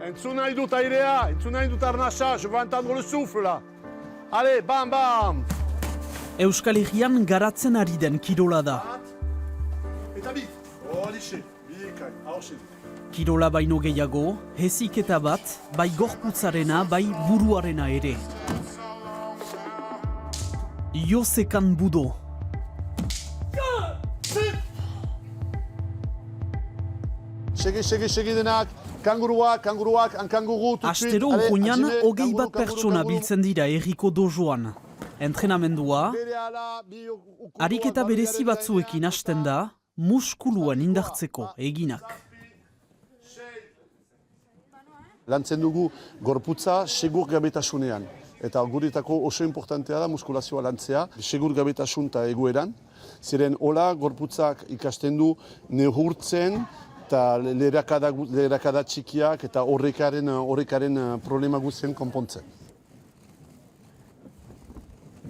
Entzun nahi dut airea, entzun nahi dut arnasa, je veux entendre le souffle là. Allez, bam, bam! Euskal Herrian garatzen ari den kirola da. Eta bi, horixe, bikai, hauxe. Kirola baino gehiago, heziketa bat, bai gorputzarena, bai buruarena ere. Josekan Budo. Segi denak, kanguruak, hankanguru, Astero urruñan, hogei bat pertsona biltzen dira herriko dojoan. Entrenamendua, ariketa berezi batzuekin hasten da, muskuluen indartzeko eginak. Lantzen dugu gorputza segur gabetasunean. Eta guretako oso importantea da muskulazioa lantzea, segur gabetasun eta egoeran. Ziren hola gorputzak ikasten du neurtzen eta leherakada txikiak eta horrekaren problema guztien konpontzen.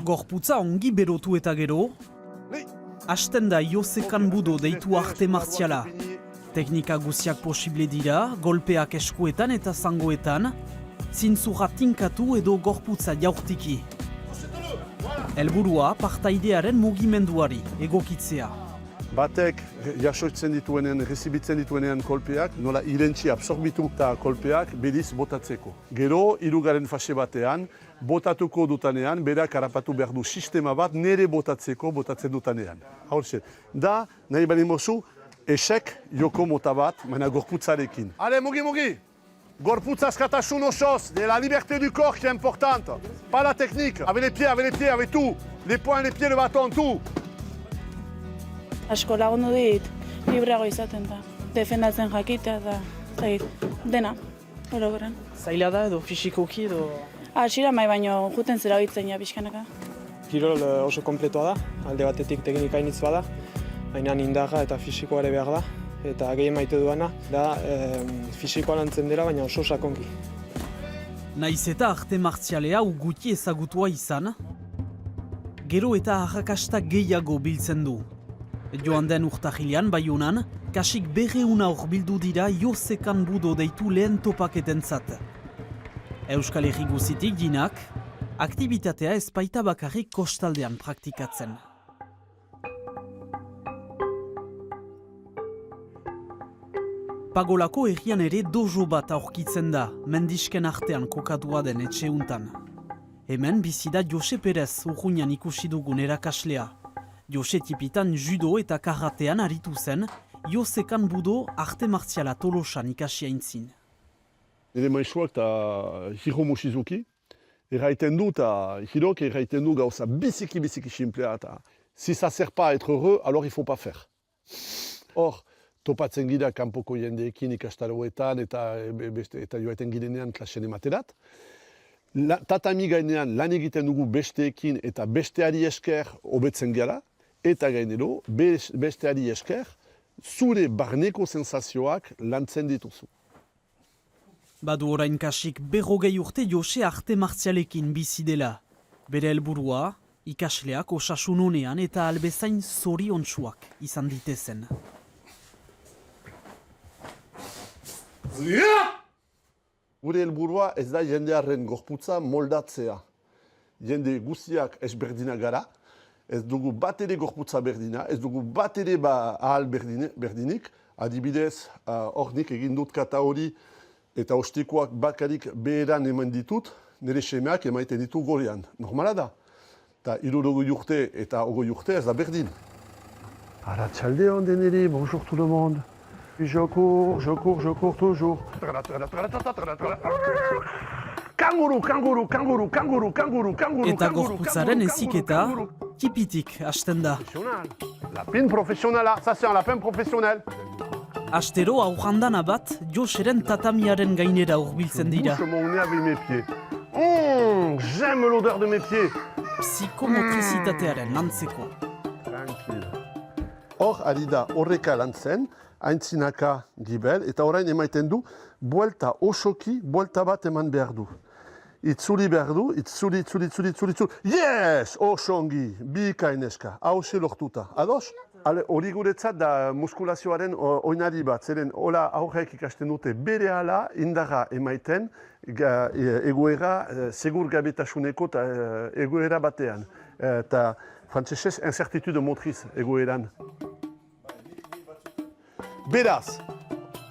Gorputza ongi berotu eta gero, hasten da Josekan Budo deitu arte marziala. Teknika guziak posible dira, golpeak eskuetan eta zangoetan, zintzura tinkatu edo gorputza jaurtiki. Helburua partaidearen mugimenduari egokitzea. Batek jasoitzen dituenean, rezibitzen dituenean kolpeak, nola irentzi absorbitu eta kolpeak bediz botatzeko. Gero, hirugaren fase batean, botatuko dutanean, berak harrapatu behar du sistema bat nere botatzen dutanean. Hortxe, da, nahi bali mozu, esek joko mota bat, baina gorputzarekin. Ale, mugi! Gorputza askatasun osoz, de la liberté du corps qui est importante. Pas la technique, avec les pieds, avec tout. Les poings, les pieds, le bâton, tout. Asko lagundu dit, libreago izaten da. Defendatzen jakitea da, dena, orokorren. Zaila da edo fisikoki edo... Hasiera mai baino juten zera hoitzen ja pixkanaka. Kirol oso kompletoa da, alde batetik teknika initz bada, baina indarra eta fisikoa ere behar da. Eta gehien maite duana, da fisikoa lantzen dela, baina oso sakonki. Naiz eta arte martzialea guti ezagutua izan, gero eta arrakasta gehiago biltzen du. Joan den urtahilean Baionan, kasik 200 hurbildu dira Josekan Budo deitu lehen topaketentzat. Euskal Herri guzitik dinak, aktibitatea ez baita bakarrik kostaldean praktikatzen. Pagolako herrian ere dojo bat aurkitzen da, mendisken artean kokatua den etxeuntan. Hemen bizida Jose Perez urruñan ikusi dugun erakaslea. Jose tipitan judo eta karatean aritu zen, Josekan Budo arte marziala Tolosan ikasi aintzin. Nire maisuak eta Hiro Moshizuki, erraiten du eta Hirok erraiten du gauza biziki simplea eta si ça sert pas à être heureux, alors il faut pas faire. Hor, topatzen gira kanpoko jendeekin ikastaroetan eta joaten girenean klasen ematerat. Tatami gainean lan egiten dugu besteekin eta besteari esker hobetzen gara, eta gainero besteari esker zure barneko sensazioak lantzen dituzu. Badu orain kasik 40 urte Jose arte marzialekin bizi dela. Bere helburua, ikasleak osasun onean eta albezain zoriontsuak izan ditezen. Gure helburua ez da jendearen gorputza moldatzea. Jende guztiak ezberdinak gara, ez dugu bat ere gorputza berdina, ez dugu bat ere ahal berdinik. Adibidez, hor nik egin dut kata hori eta ostikoak bakarik beheran eman ditut, nire semeak emaiten ditu gorean. Normala da. Eta 60 urte eta 20 urte ez da berdin. Arratsaldeon deneri, bonjour tout le monde. Je cours toujours. Kanguru. Eta gorputzaren eziketa tipitik hasten da. Lapin profesionala, ça c'est un lapin professionnel. Astero aurrandana bat Joseren tatamiaren gainera hurbiltzen dira. Bouche mon nez avec mes pieds. J'aime l'odeur de mes pieds. Psikomotrizitatearen lantzeko. Tranquille. Hor ari da horreka lantzen, aintzinaka gibel, eta orain emaiten du, buelta osoki, buelta bat eman behar du. Itzuli behar du, itzuli. Yes! Osongi, bikaineska, hause lortuta. Ados? Hori guretzat da muskulazioaren oinari bat, zeren hola aurrek ikasten dute berehala indarra emaiten egoera segurgabetasuneko egoera batean. Eta frantsesez incertitude motriz egoeran. Beraz,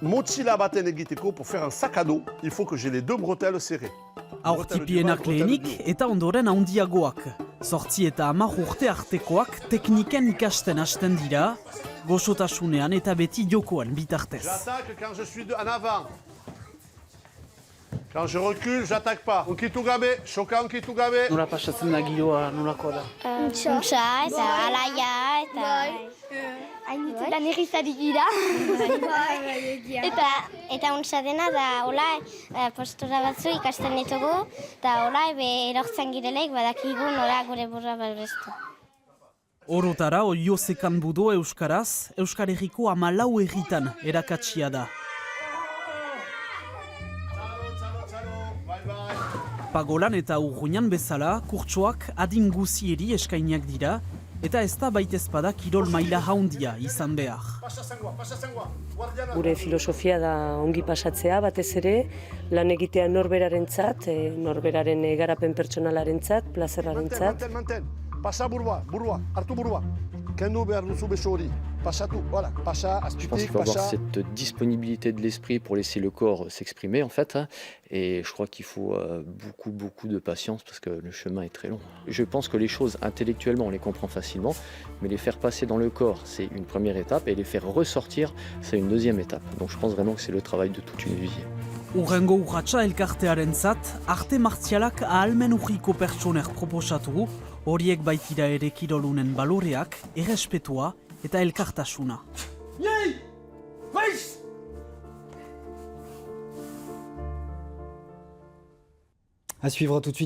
motxila baten egiteko, pour faire un sac à dos, il faut que j'ai les deux bretelles serrées. Aurtipienak lehenik eta ondoren handiagoak. 8 eta 10 urte artekoak tekniken ikasten hasten dira, goxotasunean eta beti jokoan bitartez. J'attaque quand je suis en avant. Quand je recule, j'attaque pas. Onkitu gabe, shoka onkitu gabe. Nola pasatzen da giroa, nolako da? Untsa eta alaia eta... Lan egizari gira. Eta untsa dena da, hola, postura batzu ikasten ditugu, eta hola, erortzen girelaik badakigu nola gure burra babestu. Orotara Oiozekan budo euskaraz, Euskal Herriko 14 herritan erakatsia da. Pagolan eta Urruñan bezala, kurtsoak adin guzieri eskainiak dira, eta ez da baitezpada kirol maila haundia izan behar. Gure filosofia da ongi pasatzea batez ere, lan egitea norberarentzat, norberaren garapen pertsonalarentzat, plazerrarentzat. Pasa burua, hartu burua. Kendu behar duzu beso hori. Pasatu, voilà, pasa, Je pense qu'il faut avoir cette disponibilité de l'esprit pour laisser le corps s'exprimer en fait. Et je crois qu'il faut beaucoup de patience parce que le chemin est très long. Je pense que les choses intellectuellement on les comprend facilement, mais les faire passer dans le corps c'est une première étape et les faire ressortir c'est une deuxième étape. Donc je pense vraiment que c'est le travail de toute une vie. Urrengo urratsa elkartearentzat, arte martzialak ahalmen urriko pertsonek proposatu, horiek baitira ere kirolunen baloreak, errespetua eta elkartasuna. À suivre tout de suite.